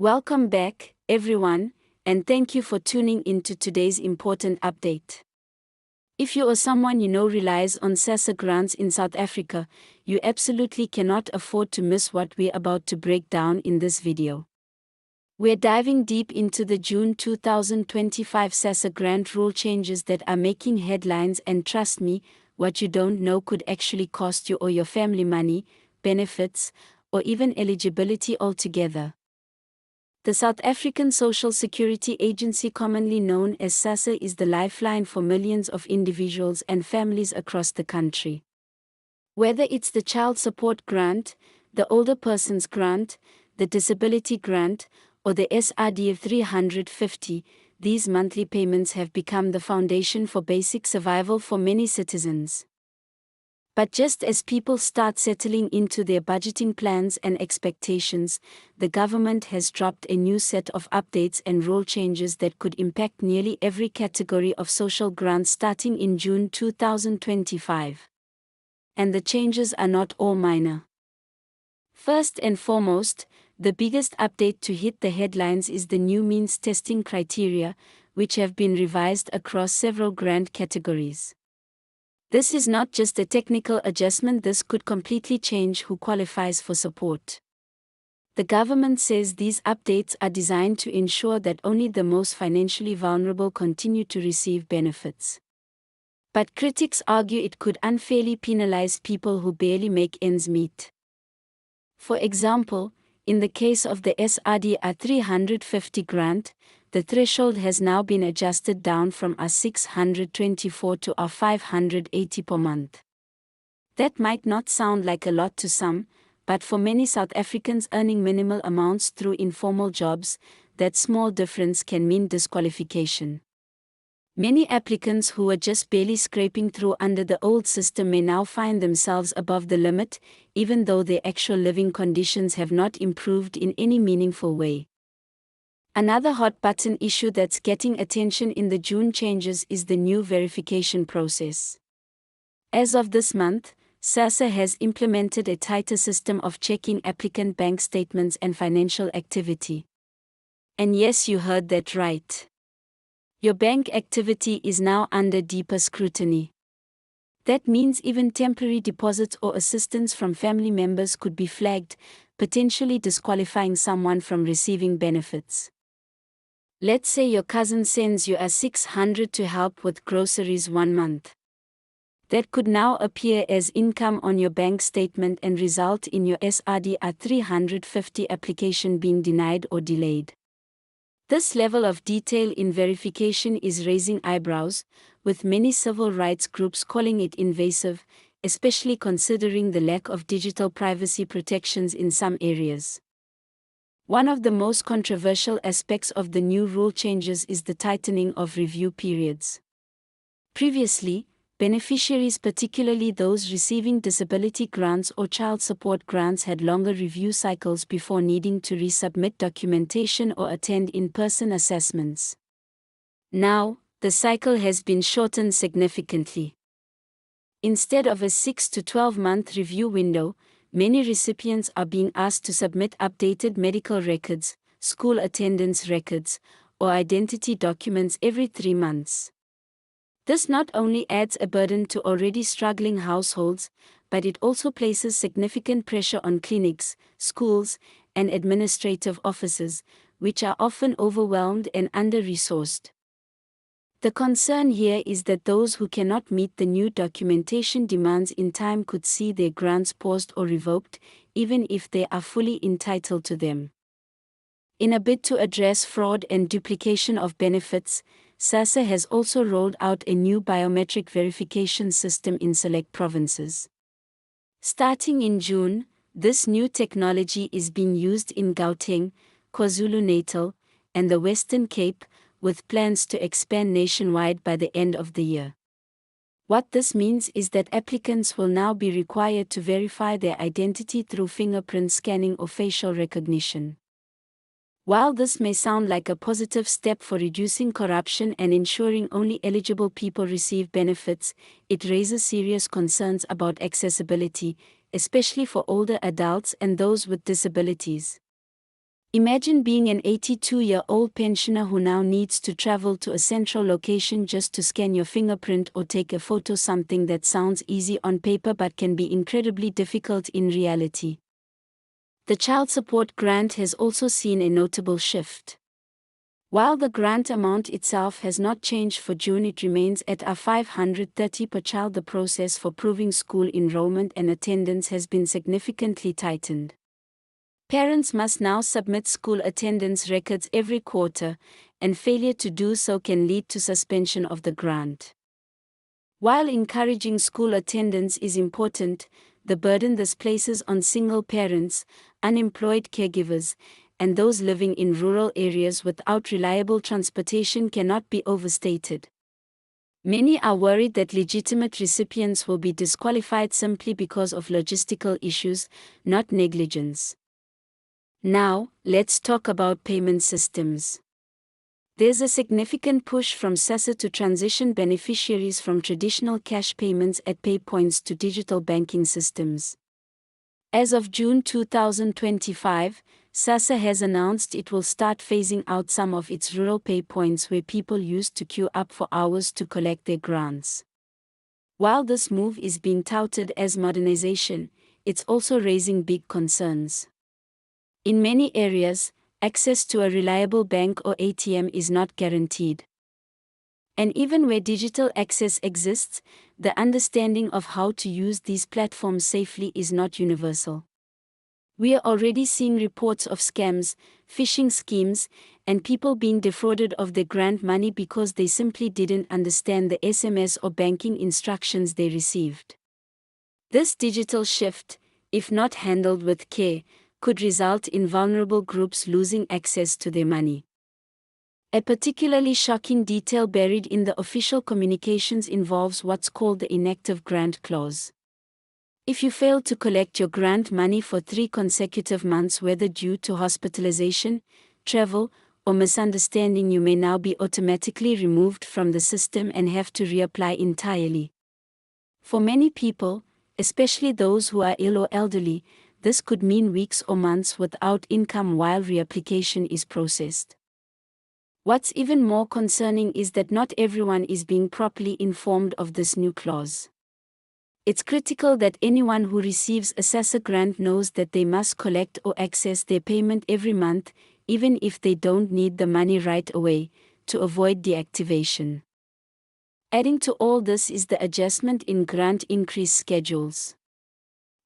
Welcome back, everyone, and thank you for tuning into today's important update. If you or someone you know relies on SASSA grants in South Africa, you absolutely cannot afford to miss what we're about to break down in this video. We're diving deep into the June 2025 SASSA grant rule changes that are making headlines, and trust me, what you don't know could actually cost you or your family money, benefits, or even eligibility altogether. The South African Social Security Agency, commonly known as SASSA, is the lifeline for millions of individuals and families across the country. Whether it's the Child Support Grant, the Older Persons Grant, the Disability Grant, or the SRD 350, these monthly payments have become the foundation for basic survival for many citizens. But just as people start settling into their budgeting plans and expectations, the government has dropped a new set of updates and rule changes that could impact nearly every category of social grants starting in June 2025. And the changes are not all minor. First and foremost, the biggest update to hit the headlines is the new means testing criteria, which have been revised across several grant categories. This is not just a technical adjustment, this could completely change who qualifies for support. The government says these updates are designed to ensure that only the most financially vulnerable continue to receive benefits. But critics argue it could unfairly penalize people who barely make ends meet. For example, in the case of the SRD 350 grant, the threshold has now been adjusted down from R624 to R580 per month. That might not sound like a lot to some, but for many South Africans earning minimal amounts through informal jobs, that small difference can mean disqualification. Many applicants who were just barely scraping through under the old system may now find themselves above the limit, even though their actual living conditions have not improved in any meaningful way. Another hot-button issue that's getting attention in the June changes is the new verification process. As of this month, SASSA has implemented a tighter system of checking applicant bank statements and financial activity. And yes, you heard that right. Your bank activity is now under deeper scrutiny. That means even temporary deposits or assistance from family members could be flagged, potentially disqualifying someone from receiving benefits. Let's say your cousin sends you $600 to help with groceries one month. That could now appear as income on your bank statement and result in your SRD 350 application being denied or delayed. This level of detail in verification is raising eyebrows, with many civil rights groups calling it invasive, especially considering the lack of digital privacy protections in some areas. One of the most controversial aspects of the new rule changes is the tightening of review periods. Previously, beneficiaries, particularly those receiving disability grants or child support grants, had longer review cycles before needing to resubmit documentation or attend in-person assessments. Now, the cycle has been shortened significantly. Instead of a 6 to 12-month review window, many recipients are being asked to submit updated medical records, school attendance records, or identity documents every 3 months. This not only adds a burden to already struggling households, but it also places significant pressure on clinics, schools, and administrative offices, which are often overwhelmed and under-resourced. The concern here is that those who cannot meet the new documentation demands in time could see their grants paused or revoked, even if they are fully entitled to them. In a bid to address fraud and duplication of benefits, SASSA has also rolled out a new biometric verification system in select provinces. Starting in June, this new technology is being used in Gauteng, KwaZulu-Natal, and the Western Cape, with plans to expand nationwide by the end of the year. What this means is that applicants will now be required to verify their identity through fingerprint scanning or facial recognition. While this may sound like a positive step for reducing corruption and ensuring only eligible people receive benefits, it raises serious concerns about accessibility, especially for older adults and those with disabilities. Imagine being an 82-year-old pensioner who now needs to travel to a central location just to scan your fingerprint or take a photo, something that sounds easy on paper but can be incredibly difficult in reality. The child support grant has also seen a notable shift. While the grant amount itself has not changed for June, it remains at $530 per child. The process for proving school enrollment and attendance has been significantly tightened. Parents must now submit school attendance records every quarter, and failure to do so can lead to suspension of the grant. While encouraging school attendance is important, the burden this places on single parents, unemployed caregivers, and those living in rural areas without reliable transportation cannot be overstated. Many are worried that legitimate recipients will be disqualified simply because of logistical issues, not negligence. Now, let's talk about payment systems. There's a significant push from SASSA to transition beneficiaries from traditional cash payments at pay points to digital banking systems. As of June 2025, SASSA has announced it will start phasing out some of its rural pay points where people used to queue up for hours to collect their grants. While this move is being touted as modernization, it's also raising big concerns. In many areas, access to a reliable bank or ATM is not guaranteed. And even where digital access exists, the understanding of how to use these platforms safely is not universal. We are already seeing reports of scams, phishing schemes, and people being defrauded of their grant money because they simply didn't understand the SMS or banking instructions they received. This digital shift, if not handled with care, could result in vulnerable groups losing access to their money. A particularly shocking detail buried in the official communications involves what's called the inactive grant clause. If you fail to collect your grant money for 3 consecutive months, whether due to hospitalization, travel, or misunderstanding, you may now be automatically removed from the system and have to reapply entirely. For many people, especially those who are ill or elderly, this could mean weeks or months without income while reapplication is processed. What's even more concerning is that not everyone is being properly informed of this new clause. It's critical that anyone who receives a SASSA grant knows that they must collect or access their payment every month, even if they don't need the money right away, to avoid deactivation. Adding to all this is the adjustment in grant increase schedules.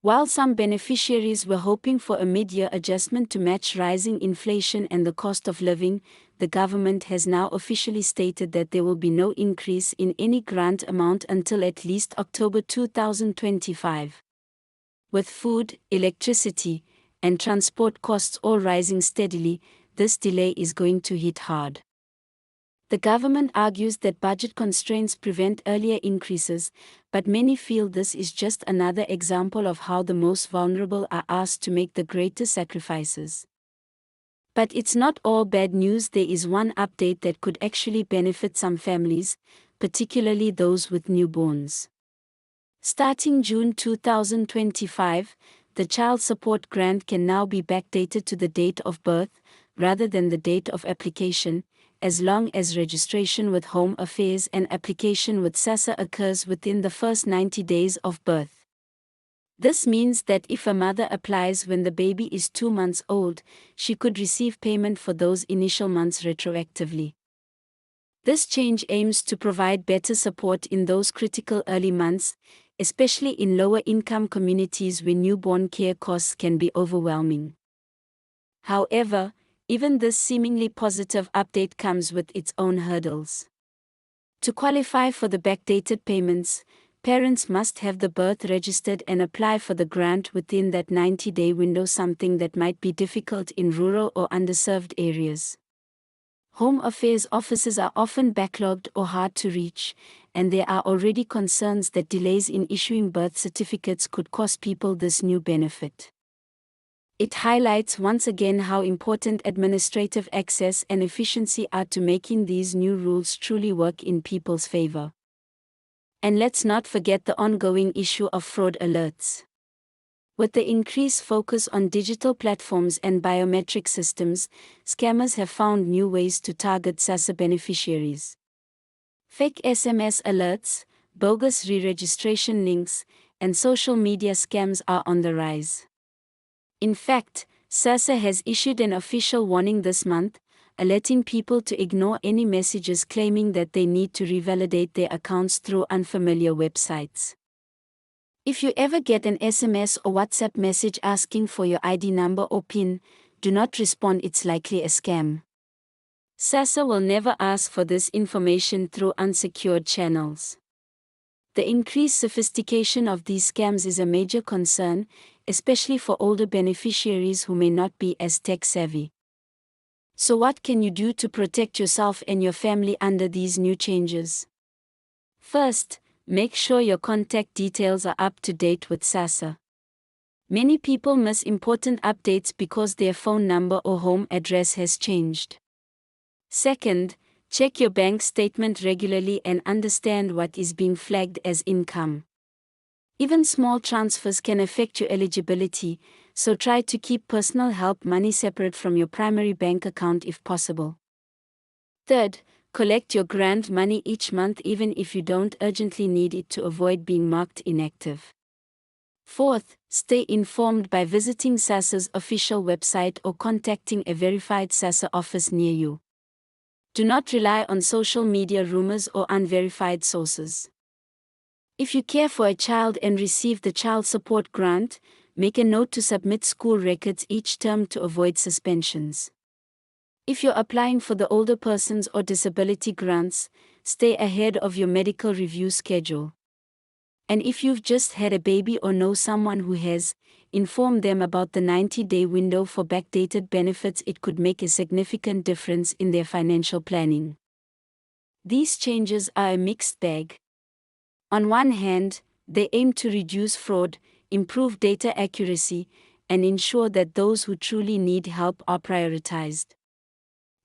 While some beneficiaries were hoping for a mid-year adjustment to match rising inflation and the cost of living, the government has now officially stated that there will be no increase in any grant amount until at least October 2025. With food, electricity, and transport costs all rising steadily, this delay is going to hit hard. The government argues that budget constraints prevent earlier increases, but many feel this is just another example of how the most vulnerable are asked to make the greatest sacrifices. But it's not all bad news. There is one update that could actually benefit some families, particularly those with newborns. Starting June 2025, the child support grant can now be backdated to the date of birth, rather than the date of application, as long as registration with Home Affairs and application with SASSA occurs within the first 90 days of birth. This means that if a mother applies when the baby is 2 months old, she could receive payment for those initial months retroactively. This change aims to provide better support in those critical early months, especially in lower-income communities where newborn care costs can be overwhelming. However, even this seemingly positive update comes with its own hurdles. To qualify for the backdated payments, parents must have the birth registered and apply for the grant within that 90-day window, something that might be difficult in rural or underserved areas. Home Affairs offices are often backlogged or hard to reach, and there are already concerns that delays in issuing birth certificates could cost people this new benefit. It highlights once again how important administrative access and efficiency are to making these new rules truly work in people's favor. And let's not forget the ongoing issue of fraud alerts. With the increased focus on digital platforms and biometric systems, scammers have found new ways to target SASSA beneficiaries. Fake SMS alerts, bogus re-registration links, and social media scams are on the rise. In fact, SASSA has issued an official warning this month, alerting people to ignore any messages claiming that they need to revalidate their accounts through unfamiliar websites. If you ever get an SMS or WhatsApp message asking for your ID number or PIN, do not respond, it's likely a scam. SASSA will never ask for this information through unsecured channels. The increased sophistication of these scams is a major concern, especially for older beneficiaries who may not be as tech-savvy. So what can you do to protect yourself and your family under these new changes? First, make sure your contact details are up to date with SASSA. Many people miss important updates because their phone number or home address has changed. Second, check your bank statement regularly and understand what is being flagged as income. Even small transfers can affect your eligibility, so try to keep personal help money separate from your primary bank account if possible. Third, collect your grant money each month even if you don't urgently need it to avoid being marked inactive. Fourth, stay informed by visiting SASSA's official website or contacting a verified SASSA office near you. Do not rely on social media rumors or unverified sources. If you care for a child and receive the child support grant, make a note to submit school records each term to avoid suspensions. If you're applying for the older persons or disability grants, stay ahead of your medical review schedule. And if you've just had a baby or know someone who has, inform them about the 90-day window for backdated benefits. It could make a significant difference in their financial planning. These changes are a mixed bag. On one hand, they aim to reduce fraud, improve data accuracy, and ensure that those who truly need help are prioritized.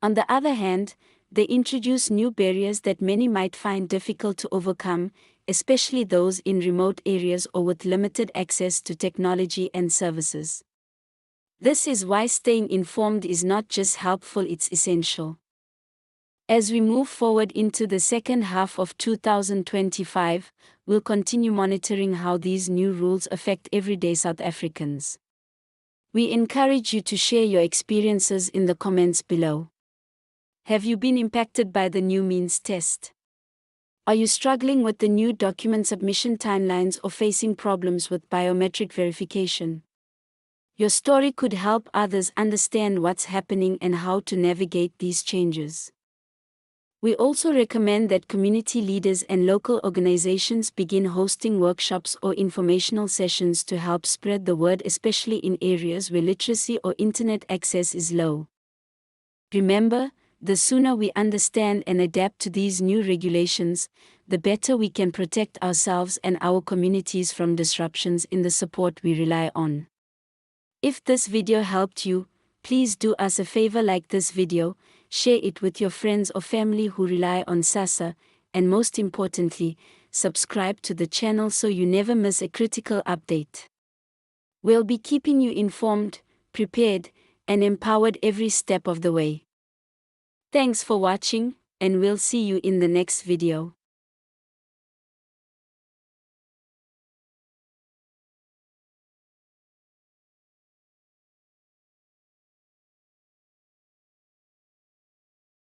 On the other hand, they introduce new barriers that many might find difficult to overcome, especially those in remote areas or with limited access to technology and services. This is why staying informed is not just helpful, it's essential. As we move forward into the second half of 2025, we'll continue monitoring how these new rules affect everyday South Africans. We encourage you to share your experiences in the comments below. Have you been impacted by the new means test? Are you struggling with the new document submission timelines or facing problems with biometric verification? Your story could help others understand what's happening and how to navigate these changes. We also recommend that community leaders and local organizations begin hosting workshops or informational sessions to help spread the word, especially in areas where literacy or internet access is low. Remember, the sooner we understand and adapt to these new regulations, the better we can protect ourselves and our communities from disruptions in the support we rely on. If this video helped you, please do us a favor, like this video, share it with your friends or family who rely on SASSA, and most importantly, subscribe to the channel so you never miss a critical update. We'll be keeping you informed, prepared, and empowered every step of the way. Thanks for watching, and we'll see you in the next video.